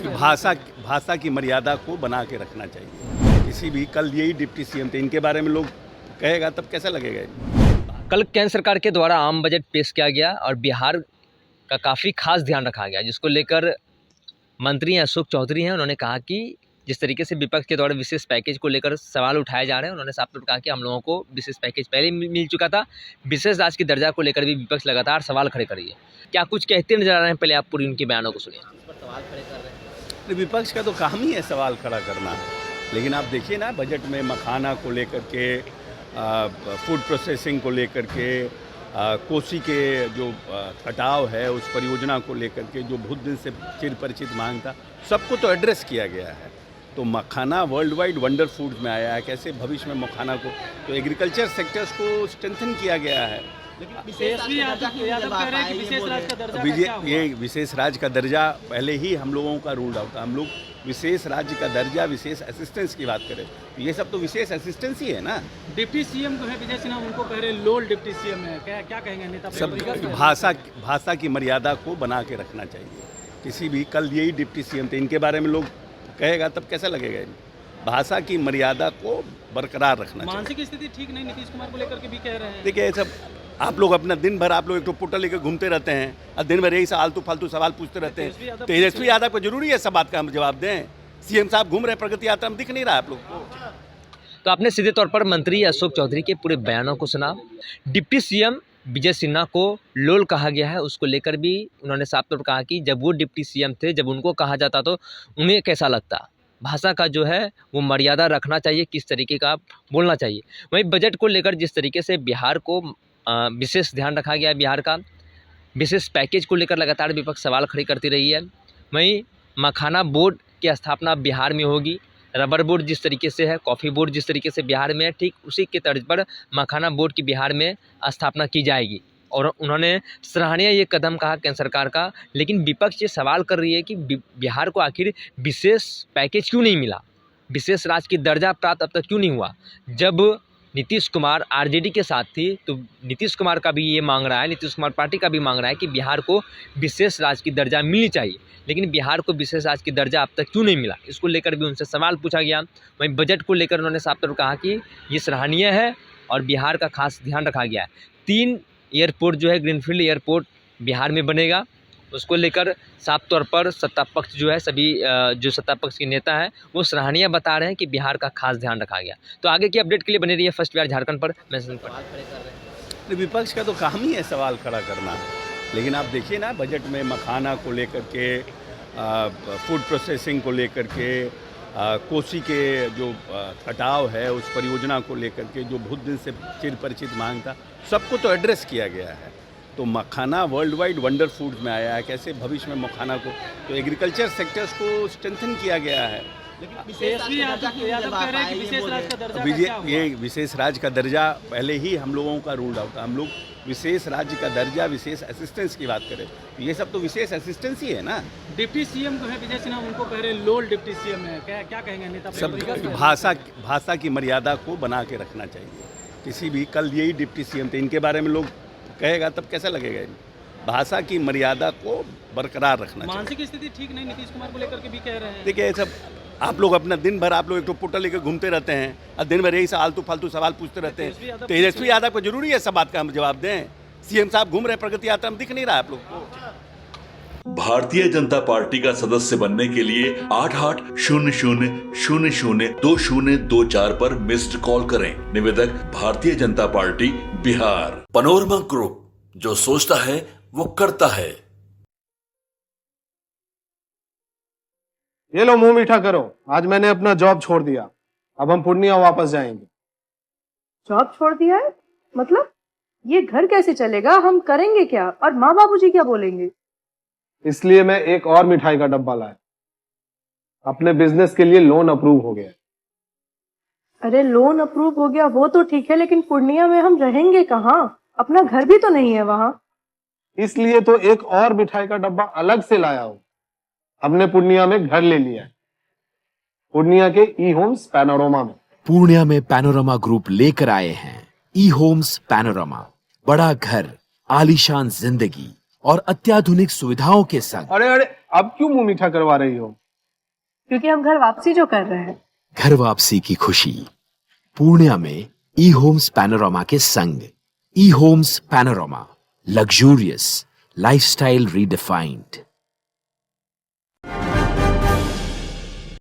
भाषा भाषा की मर्यादा को बना के रखना चाहिए। किसी भी कल यही डिप्टी सीएम थे, इनके बारे में लोग कहेगा तब कैसा लगेगा? कल केंद्र सरकार के द्वारा आम बजट पेश किया गया और बिहार का काफ़ी खास ध्यान रखा गया, जिसको लेकर मंत्री अशोक चौधरी हैं। उन्होंने कहा कि जिस तरीके से विपक्ष के द्वारा विशेष पैकेज को लेकर सवाल उठाए जा रहे हैं, उन्होंने साफ तौर पर कहा कि हम लोगों को विशेष पैकेज पहले ही मिल चुका था। विशेष राज्य की दर्जा को लेकर भी विपक्ष लगातार सवाल खड़े कर रही है। क्या कुछ कहते नजर आ रहे हैं? पहले आप पूरी उनके बयानों को सुनिए। सवाल खड़े कर रहे हैं। विपक्ष का तो काम ही है सवाल खड़ा करना, लेकिन आप देखिए ना, बजट में मखाना को लेकर के, फूड प्रोसेसिंग को लेकर के, कोसी के जो कटाव है उस परियोजना को लेकर के जो बहुत दिन से चिर परिचित मांग था, सबको तो एड्रेस किया गया है। तो मखाना वर्ल्ड वाइड वंडर फूड्स में आया है। कैसे भविष्य में मखाना को, तो एग्रीकल्चर सेक्टर्स को स्ट्रेंथन किया गया है। ये विशेष राज्य का दर्जा पहले ही हम लोगों का रूल्ड आउट था। हम लोग विशेष राज्य का दर्जा, विशेष असिस्टेंस की बात करें तो ये सब तो विशेष असिस्टेंस ही है ना। डिप्टी सीएम जो है विजय सिन्हा, उनको कह रहे लोल डिप्टी सीएम है, क्या कहेंगे नेता? सब भाषा की मर्यादा को बना के रखना चाहिए। किसी भी कल यही डिप्टी सीएम थे, इनके बारे में लोग कहेगा तब कैसा लगेगा? भाषा की मर्यादा को बरकरार रखना चाहिए। मानसिक स्थिति ठीक नहीं नीतीश कुमार को लेकर के भी कह रहे हैं। देखिए, सब आप लोग अपना दिन भर आप लोग एक तो पोर्टल लेकर घूमते रहते हैं और दिन भर यही आलतू फालतू सवाल पूछते रहते हैं। तेजस्वी यादव को जरूरी है सब बात का हम जवाब दें? सीएम साहब घूम रहे प्रगति यात्रा में, दिख नहीं रहा आप लोग को? तो आपने सीधे तौर पर मंत्री अशोक चौधरी के पूरे बयानों को सुना। डिप्टी सीएम विजय सिन्हा को लोल कहा गया है, उसको लेकर भी उन्होंने साफ तौर पर कहा कि जब वो डिप्टी सीएम थे, जब उनको कहा जाता तो उन्हें कैसा लगता। भाषा का जो है वो मर्यादा रखना चाहिए, किस तरीके का बोलना चाहिए। वहीं बजट को लेकर जिस तरीके से बिहार को विशेष ध्यान रखा गया है, बिहार का विशेष पैकेज को लेकर लगातार विपक्ष सवाल खड़े करती रही है। वहीं मखाना बोर्ड की स्थापना बिहार में होगी। रबर बोर्ड जिस तरीके से है, कॉफ़ी बोर्ड जिस तरीके से बिहार में है, ठीक उसी के तर्ज पर मखाना बोर्ड की बिहार में स्थापना की जाएगी। और उन्होंने सराहनीय ये कदम कहा केंद्र सरकार का। लेकिन विपक्ष ये सवाल कर रही है कि बिहार को आखिर विशेष पैकेज क्यों नहीं मिला, विशेष राज्य की दर्जा प्राप्त अब तक क्यों नहीं हुआ। जब नीतीश कुमार आरजेडी के साथ थी तो नीतीश कुमार का भी ये मांग रहा है, नीतीश कुमार पार्टी का भी मांग रहा है कि बिहार को विशेष राज्य की दर्जा मिलनी चाहिए। लेकिन बिहार को विशेष राज्य की दर्जा अब तक क्यों नहीं मिला, इसको लेकर भी उनसे सवाल पूछा गया। वहीं बजट को लेकर उन्होंने साफ तौर पर कहा कि ये सराहनीय है और बिहार का खास ध्यान रखा गया है। 3 एयरपोर्ट जो है, ग्रीनफील्ड एयरपोर्ट बिहार में बनेगा, उसको लेकर साफ तौर पर सत्ता पक्ष जो है, सभी जो सत्ता पक्ष के नेता हैं वो सराहनीय बता रहे हैं कि बिहार का खास ध्यान रखा गया। तो आगे की अपडेट के लिए बने रहिए फर्स्ट बिहार झारखंड पर। मैं सवाल खड़े कर रहे हैं। विपक्ष का तो काम ही है सवाल खड़ा करना, लेकिन आप देखिए ना, बजट में मखाना को लेकर के, फूड प्रोसेसिंग को लेकर के, कोसी के जो कटाव है उस परियोजना को लेकर के जो बहुत दिन से चिर परिचित मांग था, सबको तो एड्रेस किया गया है। तो मखाना वर्ल्ड वाइड वंडर फूड्स में आया है। कैसे भविष्य में मखाना को, तो एग्रीकल्चर सेक्टर्स को स्ट्रेंथन किया गया है। ये विशेष राज्य का दर्जा पहले ही हम लोगों का रूल्ड आउट था। हम लोग विशेष राज्य का दर्जा, विशेष असिस्टेंस की बात करें तो ये सब तो विशेष असिस्टेंस ही है ना। डिप्टी सीएम जो है विजय सिन्हा, उनको कह रहे लोल डिप्टी सीएम है, क्या कहेंगे नेता? सब भाषा की मर्यादा को बना के रखना चाहिए। किसी भी कल यही डिप्टी सीएम थे, इनके बारे में लोग कहेगा तब कैसा लगेगा? भाषा की मर्यादा को बरकरार रखना चाहिए। मानसिक स्थिति ठीक नहीं नीतीश कुमार को लेकर के भी कह रहे हैं। देखिए, सब आप लोग अपना दिन भर आप लोग एक तो पोर्टल लेकर घूमते रहते हैं और दिन भर यही आलतू फालतू सवाल पूछते रहते हैं। तेजस्वी यादव को जरूरी है सब बात का हम जवाब दें? सीएम साहब घूम रहे प्रगति यात्रा में, दिख नहीं रहा आप लोग को? भारतीय जनता पार्टी का सदस्य बनने के लिए 8800002024 पर मिस्ड कॉल करें। निवेदक Bharatiya Janata party Bihar. Panorama group, जो सोचता है वो करता है। ये लो मुंह मीठा करो, आज मैंने अपना जॉब छोड़ दिया, अब हम पूर्णिया वापस जाएंगे। जॉब छोड़ दिया है? मतलब ये घर कैसे चलेगा, हम करेंगे क्या, और माँ बाबूजी क्या बोलेंगे? इसलिए मैं एक और मिठाई का डब्बा लाया। अपने बिजनेस के लिए लोन अप्रूव हो गया। अरे लोन अप्रूव हो गया वो तो ठीक है, लेकिन पूर्णिया में हम रहेंगे कहाँ? अपना घर भी तो नहीं है वहाँ। इसलिए तो एक और मिठाई का डब्बा अलग से लाया हूँ। हमने पूर्णिया में घर ले लिया है, पूर्णिया के ई होम्स पैनोरमा में। पूर्णिया में पैनोरमा ग्रुप लेकर आए हैं ई होम्स पैनोरमा। बड़ा घर, आलीशान जिंदगी और अत्याधुनिक सुविधाओं के संग। अरे अब क्यों मुंह मीठा करवा रही हो? क्योंकि हम घर वापसी जो कर रहे हैं। घर वापसी की खुशी पूर्णिया में ई होम्स पैनोरामा के संग। ई homes panorama, luxurious lifestyle redefined.